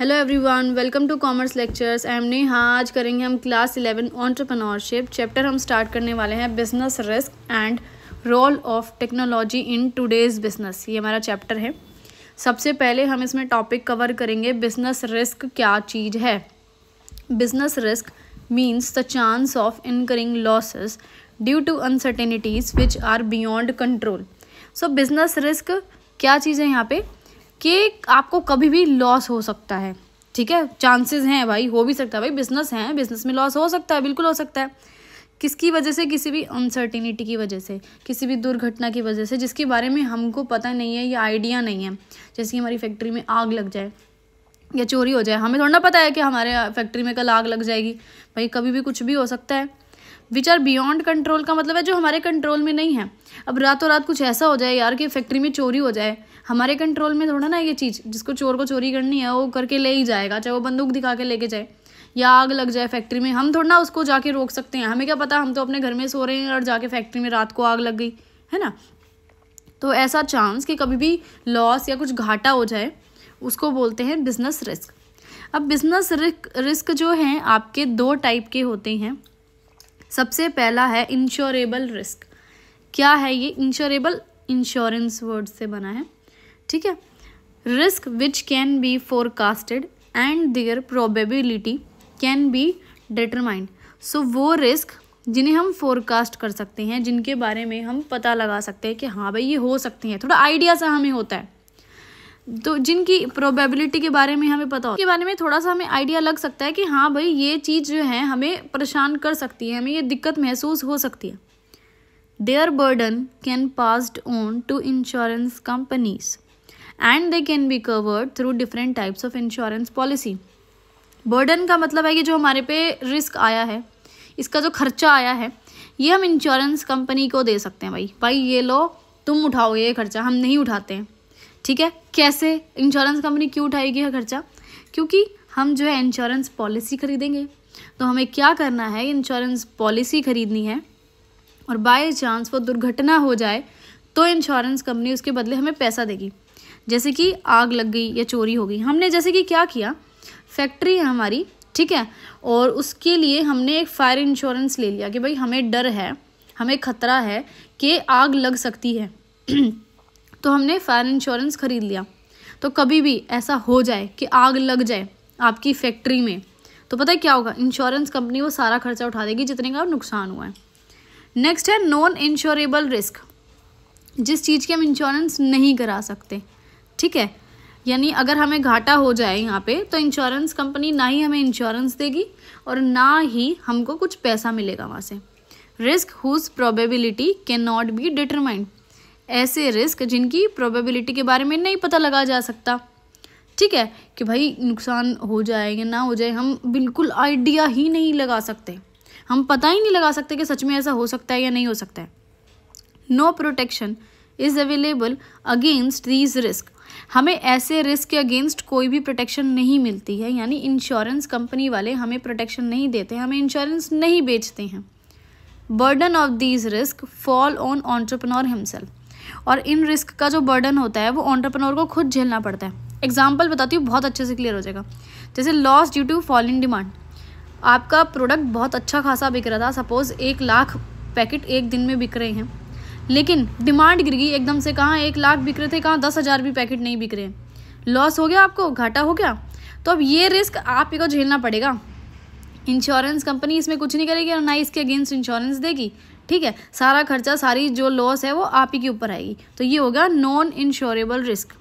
Hello everyone, welcome to commerce lectures. I am Neha. आज करेंगे हम क्लास 11 एंटरप्रेन्योरशिप चैप्टर। हम स्टार्ट करने वाले हैं business risk and role of technology in today's business. ये हमारा चैप्टर है। सबसे पहले हम इसमें टॉपिक कवर करेंगे बिजनेस रिस्क क्या चीज़ है। Business risk means the chance of incurring losses due to uncertainties which are beyond control. So business risk क्या चीज़ है यहाँ पे कि आपको कभी भी लॉस हो सकता है। ठीक है, चांसेस हैं भाई, हो भी सकता है भाई, बिजनेस है, बिजनेस में लॉस हो सकता है, बिल्कुल हो सकता है। किसकी वजह से? किसी भी अनसर्टेनिटी की वजह से, किसी भी दुर्घटना की वजह से जिसके बारे में हमको पता नहीं है या आइडिया नहीं है। जैसे कि हमारी फैक्ट्री में आग लग जाए या चोरी हो जाए, हमें थोड़ा ना पता है कि हमारे फैक्ट्री में कल आग लग जाएगी। भाई कभी भी कुछ भी हो सकता है। विच आर बियॉन्ड कंट्रोल का मतलब है जो हमारे कंट्रोल में नहीं है। अब रातों रात कुछ ऐसा हो जाए यार कि फैक्ट्री में चोरी हो जाए, हमारे कंट्रोल में थोड़ा ना ये चीज़। जिसको चोर को चोरी करनी है वो करके ले ही जाएगा, चाहे वो बंदूक दिखा के लेके जाए या आग लग जाए फैक्ट्री में। हम थोड़ा ना उसको जाके रोक सकते हैं, हमें क्या पता, हम तो अपने घर में सो रहे हैं और जाके फैक्ट्री में रात को आग लग गई है ना। तो ऐसा चांस कि कभी भी लॉस या कुछ घाटा हो जाए उसको बोलते हैं बिजनेस रिस्क। अब बिजनेस रिस्क जो हैं आपके दो टाइप के होते हैं। सबसे पहला है इंश्योरेबल रिस्क। क्या है ये? इंश्योरेबल इंश्योरेंस वर्ड से बना है। ठीक है। Risk which can be forecasted and their probability can be determined. So वो रिस्क जिन्हें हम फोरकास्ट कर सकते हैं, जिनके बारे में हम पता लगा सकते हैं कि हाँ भाई ये हो सकती हैं, थोड़ा आइडिया सा हमें होता है। तो जिनकी प्रोबेबिलिटी के बारे में हमें पता हो, के बारे में थोड़ा सा हमें आइडिया लग सकता है कि हाँ भाई ये चीज़ जो है हमें परेशान कर सकती है, हमें ये दिक्कत महसूस हो सकती है। Their burden can passed on to insurance companies and they can be covered through different types of insurance policy. Burden का मतलब है कि जो हमारे पे रिस्क आया है, इसका जो खर्चा आया है, ये हम इंश्योरेंस कंपनी को दे सकते हैं। भाई ये लो, तुम उठाओ ये खर्चा, हम नहीं उठाते हैं। ठीक है। कैसे? इंश्योरेंस कंपनी क्यों उठाएगी यह खर्चा? क्योंकि हम जो है इंश्योरेंस पॉलिसी खरीदेंगे। तो हमें क्या करना है, इंश्योरेंस पॉलिसी खरीदनी है और बाय चांस वो दुर्घटना हो जाए तो इंश्योरेंस कंपनी उसके बदले हमें पैसा देगी। जैसे कि आग लग गई या चोरी हो गई, हमने जैसे कि क्या किया, फैक्ट्री है हमारी, ठीक है, और उसके लिए हमने एक फायर इंश्योरेंस ले लिया कि भाई हमें डर है, हमें खतरा है कि आग लग सकती है तो हमने फायर इंश्योरेंस खरीद लिया। तो कभी भी ऐसा हो जाए कि आग लग जाए आपकी फैक्ट्री में, तो पता है क्या होगा, इंश्योरेंस कंपनी वो सारा खर्चा उठा देगी जितने का नुकसान हुआ है। नेक्स्ट है नॉन इंश्योरेबल रिस्क, जिस चीज़ की हम इंश्योरेंस नहीं करा सकते। ठीक है, यानी अगर हमें घाटा हो जाए यहाँ पे तो इंश्योरेंस कंपनी ना ही हमें इंश्योरेंस देगी और ना ही हमको कुछ पैसा मिलेगा वहाँ से। Risk whose probability can not be determined, ऐसे रिस्क जिनकी प्रोबेबिलिटी के बारे में नहीं पता लगा जा सकता। ठीक है, कि भाई नुकसान हो जाए या ना हो जाए, हम बिल्कुल आइडिया ही नहीं लगा सकते, हम पता ही नहीं लगा सकते कि सच में ऐसा हो सकता है या नहीं हो सकता है। No protection is available against these risk, हमें ऐसे रिस्क के अगेंस्ट कोई भी प्रोटेक्शन नहीं मिलती है, यानी इंश्योरेंस कंपनी वाले हमें प्रोटेक्शन नहीं देते, हमें इंश्योरेंस नहीं बेचते हैं। Burden of these risk fall on entrepreneur himself, और इन रिस्क का जो बर्डन होता है वो एंटरप्रेन्योर को खुद झेलना पड़ता है। एग्जाम्पल बताती हूँ, बहुत अच्छे से क्लियर हो जाएगा। जैसे loss due to fall in demand, आपका प्रोडक्ट बहुत अच्छा खासा बिक रहा था, सपोज 1 लाख पैकेट एक दिन में बिक रहे हैं, लेकिन डिमांड गिर गई एकदम से, कहाँ 1 लाख बिक रहे थे, कहाँ 10,000 भी पैकेट नहीं बिक रहे हैं। लॉस हो गया, आपको घाटा हो गया। तो अब ये रिस्क आप ही को झेलना पड़ेगा, इंश्योरेंस कंपनी इसमें कुछ नहीं करेगी और ना ही इसके अगेंस्ट इंश्योरेंस देगी। ठीक है, सारा खर्चा, सारी जो लॉस है वो आप ही के ऊपर आएगी। तो ये होगा नॉन इंश्योरेबल रिस्क।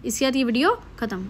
इसके बाद ये वीडियो खत्म।